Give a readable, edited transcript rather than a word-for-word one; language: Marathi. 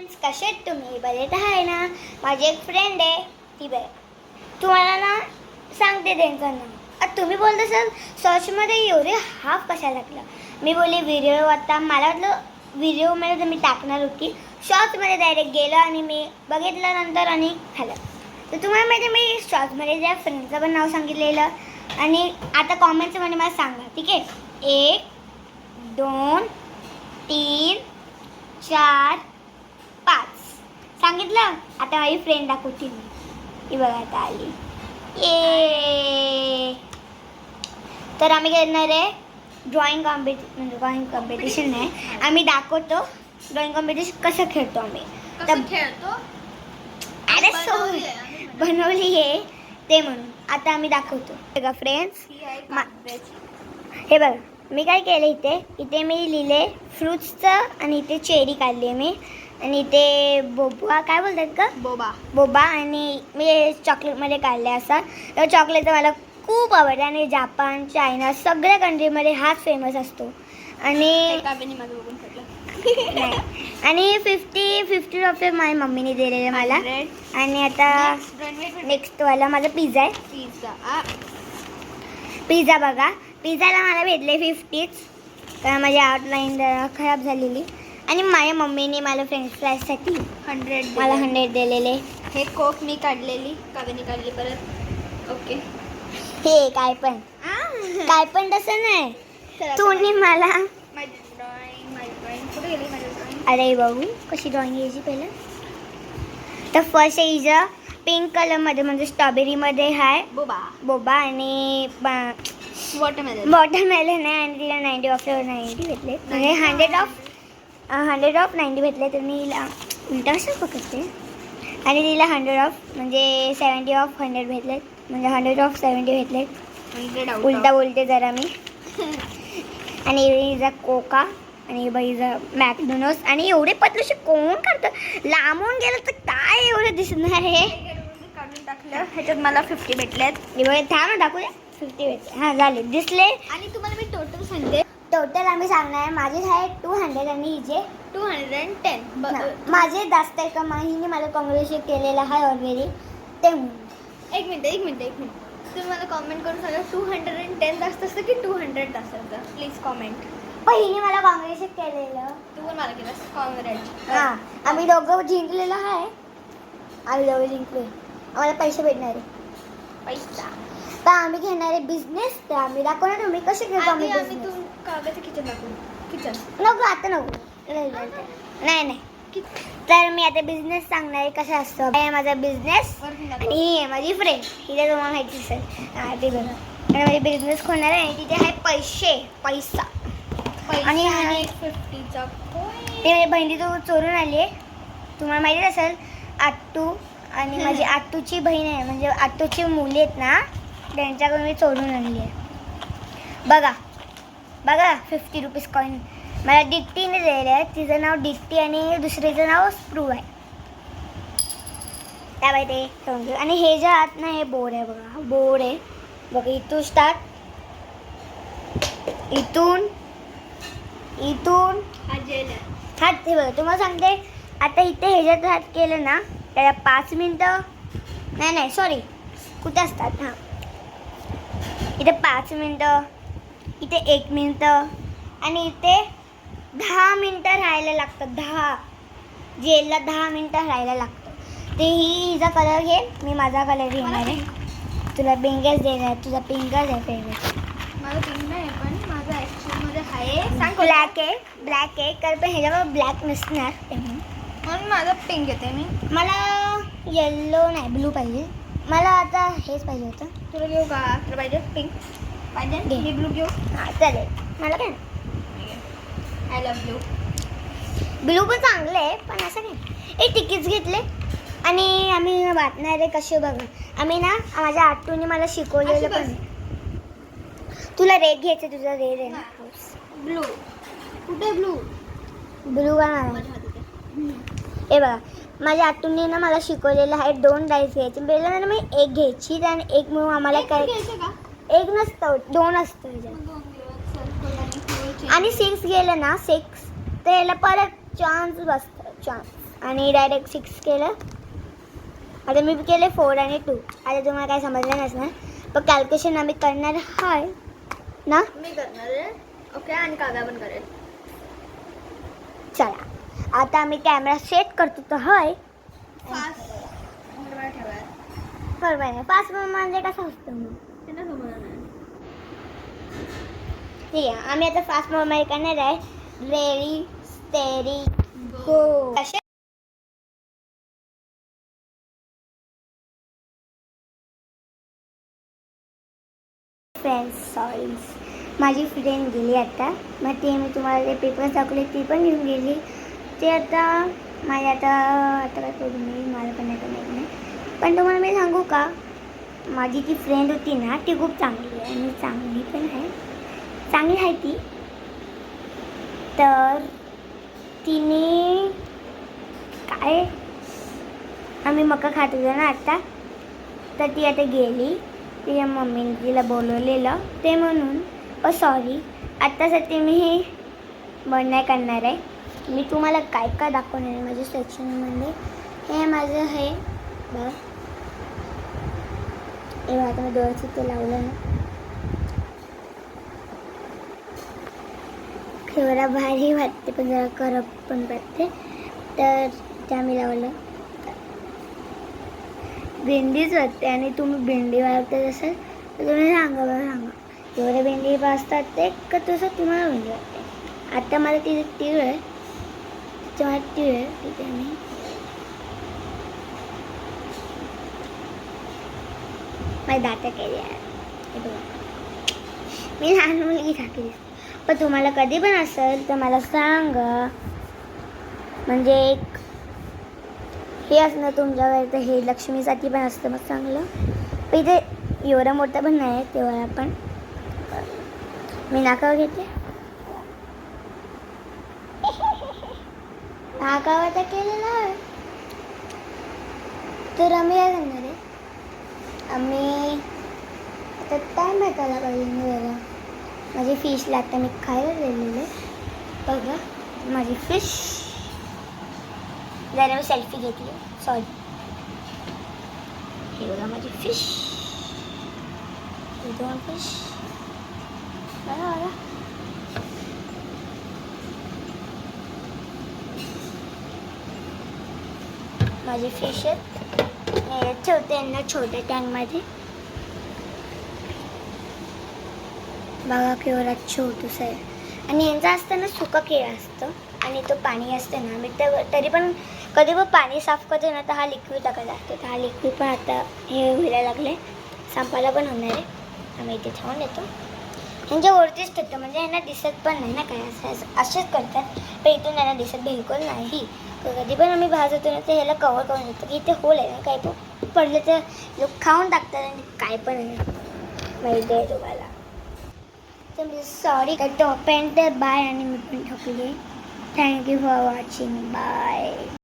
फ्रेंड्स, कसे आहेत तुम्ही? बरे तर आहे ना? माझी एक फ्रेंड आहे ती बरे. तुम्हाला ना सांगते त्यांचं नाव. आता तुम्ही बोलत असाल सर्चमध्ये एवढे हाफ कशाला टाकलं. मी बोलले व्हिडिओ, आता मला वाटलं व्हिडिओमध्ये तर मी टाकणार होती, शॉर्ट्समध्ये डायरेक्ट गेलं आणि मी बघितलं नंतर आणि खाल्लं. तर तुम्हाला माहिती आहे मी शॉर्ट्समध्ये त्या फ्रेंडचं पण नाव सांगितलेलं. आणि आता कॉमेंट्समध्ये मला सांगा, ठीक आहे? 1 2 3 4 5 सांगितलं. आता माझी फ्रेंड दाखवते मी. ही बघा आता आली. ये तर आम्ही करणार आहे ड्रॉइंग कॉम्पिटिशन नाही, आम्ही दाखवतो ड्रॉइंग कॉम्पिटिशन कसं खेळतो आम्ही. अरे बनवली आहे ते म्हणून आता आम्ही दाखवतो. बघा फ्रेंड्स, हे बघा मी काय केलं, इथे मी लिहिले फ्रूट्सचं आणि इथे चेरी काढली आहे मी. आणि इथे बोबा काय बोलतात का, बोबा आणि मी चॉकलेटमध्ये काढले असं. तर चॉकलेटचं मला खूप आवडतं आणि जपान, चायना सगळ्या कंट्रीमध्ये हाच फेमस असतो. आणि आणि 50 रुपये माझ्या मम्मीने दिलेले मला. आणि आता नेक्स्टवाला माझा पिझ्झा आहे. पिझ्झा बघा, पिझ्झाला मला भेटले 50च, कारण माझी आउटलाईन खराब झालेली. आणि माझ्या मम्मीने मला फ्रेंच फ्राईजसाठी 100 दिलेले. हे कोक मी काढलेली, काव्याने काढली परत. ओके, हे काय पण तसं नाही, तुम्ही मला. माझी ड्रॉइंग कुठे गेली माझी ड्रॉइंग? अरे बघू कशी ड्रॉइंग घ्यायची पहिलं. तर फर्स्ट इज पिंक कलरमध्ये म्हणजे स्ट्रॉबेरीमध्ये आहे बोबा आणि वॉटरमेलन आहे. आणि तिला 90 ऑफ 90 भेटले, म्हणजे 100 ऑफ 90 भेटले. तर मी हिला उलटा असं पकडते. आणि तिला 100 ऑफ म्हणजे 70 ऑफ 100 भेटले, म्हणजे 100 ऑफ 70 भेटले. उलटा बोलते जरा मी. आणि हिचा कोका आणि बाईचा मॅकडोनल्ड्स. आणि एवढे पतलूशे कोण करतं, लांबून गेलं तर काय एवढं दिसणार आहे. काढून टाकलं, ह्याच्यात मला 50 भेटलेत. हे बघा थांब ना दाखवू द्या. 50 भेटले, हां झाले दिसले. आणि तुम्हाला मी टोटल सांगते, टोटल आम्ही सांगणार आहे. माझे आहे 200 आणि हिचे 210. माझे जास्त आहे का, हिने मला कॉंग्रॅच्युलेट केलेलं आहे ऑलरेडी ते म्हणून. एक मिनिट तुम्ही मला कॉमेंट करून सांगा 210 जास्त असतं की 200 जास्त असतं. Please comment. पण हिने मला कॉंग्रॅच्युलेट केलेलं. तू पण मला केलंस कॉंग्रॅच. हां आम्ही दोघं जिंकलेलं आहे. आम्ही दोघं जिंकले, आम्हाला पैसे भेटणार आहे. पैसा तर आम्ही घेणार आहे बिझनेस. तर आम्ही दाखवणार तुम्ही कसे घेतो आम्ही आम्ही business. तू कागदाचं किचन दाखवू. किचन नको आता नको, नाही. तर मी आता बिझनेस सांगणार आहे कसा असतो. हे माझा बिझनेस आणि ही आहे माझी फ्रेंड, हिला तुम्हाला माहिती असेल. ते बघा, आणि माझी बिझनेस खोलणार आहे. आणि तिथे आहे पैसा. आणि 50चा ते माझी बहिणी तो चोरून आली आहे, तुम्हाला माहिती असेल. आट्टू आणि माझी आट्टूची बहीण आहे, म्हणजे आट्टूची मुली आहेत ना, त्यांच्याकडून मी चोरून आणली आहे. बघा 50 रुपीज कॉईन मला डिट्टीने दिलेलं आहे. तिचं नाव डिट्टी आणि दुसरीचं नाव स्प्रू आहे. त्या बाई ते ठेवून घेऊ. आणि हे ज्या आत ना हे बोर्ड आहे बघा, बोर्ड आहे बघा. इथून स्टार्ट, इथून हात. ते बघा तुम्हाला सांगते, आता इथे ह्याच्यात हात केलं ना त्याला 5 मिनटं, नाही सॉरी कुठे असतात. हां इथे 5 मिनटं, इथे 1 मिनटं आणि इथे 10 मिनटं राहायला लागतं. 10 जेलला 10 मिनटं राहायला लागतं. ते हिचा कलर घे, मी माझा कलर घेणार आहे. तुला पिंकच देणार, तुझा पिंकच आहे फेवरेट. माझा पिंक नाही पण माझा ॲक्च्युअलमध्ये आहे. सांग ब्लॅक आहे कारण पण ह्याच्यावर ब्लॅक नसणार म्हणून माझा पिंक येते. मला येल्लो नाही, ब्लू पाहिजे. मला आता हेच पाहिजे होतं. तुला घेऊ का? तुला पाहिजे पिंक पाहिजे? मी ब्लू घेऊ. हां चालेल, मला काय आय लव्ह ब्लू पण चांगलं आहे, पण असं नाही. तिकीट्स घेतले आणि आम्ही वाटणार आहे कसे बघा. आम्ही ना माझ्या आट्टूने मला शिकवलेलं पण. तुला रेड घ्यायचं, तुझा रेड आहे ना. ब्लू कुठे? ब्लू का नाही. हे बघा माझ्या आट्टूने ना मला शिकवलेलं आहे 2 डाईस घ्यायचे. पहिल्यांदा ना मी 1 घ्यायची आणि 1 मिळून आम्हाला काय, 1 नसतं 2 असतं ह्याच्यात. आणि 6 गेलं ना 6 तर याला परत चान्स बसतं. चान्स आणि डायरेक्ट 6 केलं. आता मी केले 4 आणि 2. आता तुम्हाला काय समजलं नसणार, पण कॅल्क्युलेशन आम्ही करणार आहे ना. मी करणार आहे. ओके, आणि काव्या पण करेल. चला आता आम्ही कॅमेरा सेट करतो तर हय फास्ट ठेवायला बरोबर आहे. 5 म्हणजे कसं असतं मग त्यांना समजलं नाही. ठीक आहे. आम्ही आता फास्ट मोबाईल करणार आहे. रेडी स्टेडी गो. कसे फ्रेंड्स सॉरी, माझी फ्रेंड गेली आता. मग ते मी तुम्हाला जे पेपर्स दाखवले ती पण घेऊन गेली. ते आता माझे आता काय करू मी, मला पण नाही माहीत नाही. पण तुम्हाला मी सांगू का, माझी ती फ्रेंड होती ना ती खूप चांगली आहे आणि चांगली पण आहे. चांगली आहे ती. तर तिने काय, आम्ही मका खात होतो ना आत्ता, तर ती आता गेली. तिच्या मम्मीने तिला बोलवलेलं ते म्हणून. सॉरी, आत्तासाठी मी हे बंद नाही करणार आहे. मी तुम्हाला काय काय दाखवणार आहे माझ्या सेक्शनमध्ये. हे माझं हे बघ, हे आता मी डोळ्याचं ते लावलं ना, एवढा भारी वाटते पण जरा करप पण वाटते. तर त्या मी लावलं. भेंडीच वाटते आणि तुम्ही भेंडी वाटत असाल तर तुम्ही सांगा एवढ्या भेंडी वाजतात ते का तसं तुम्हाला भेंडी वाटते. आता मला तिथे तीळ आहे, मला तीळ आहे तिथे मी माझी दाता केली आहे. मी लहान मुलगी सारखी दिसते. पण तुम्हाला कधी पण असेल तर मला सांगा. म्हणजे एक हे असणं तुमच्याकडे तर हे लक्ष्मीसाठी पण असतं मग चांगलं. पण इथे एवढं मोठं पण नाही आहे तेवढा पण. मी नाकावर घेते. नाकावर तर केलेलं आहे. तर आम्ही काय करणार आहे, आम्ही आता टाईम भेटायला पाहिजे मला. माझी फिशला आता मी खायला दिलेले बघा. माझी फिश जरा मी सेल्फी घेतली, सॉरी. हे बघा माझी फिश, 2 फिश बघा बघा. माझी फिश आहेत. ठेवते यांना छोट्या टँकमध्ये. बघा केवढा छोटूसा आहे. आणि यांचं असतं ना सुका केळं असतं आणि तो पाणी असतं ना. मी तरी पण कधी पण पाणी साफ करतो ना तर हा लिक्विड टाकायला लागतो. तर हा लिक्विड पण आता हे व्हायला लागले, संपायला पण होणार आहे. आम्ही इथे ठेवून देतो. यांच्या वरतीच ठेवतो म्हणजे यांना दिसत पण नाही ना काय. असेच करतात पण इथून यांना दिसत बिलकुल नाही. तर कधी पण आम्ही बाहेर जातो ना तर ह्याला कवर करून देतो की इथे होल आहे ना, काही पण पडलं तर लोक खाऊन टाकतात आणि काय पण माहिती आहे तुम्हाला. तर मी सॉरी करतो. पेंट तर बाय आणि मी पण ठोकली. Thank you for watching. बाय.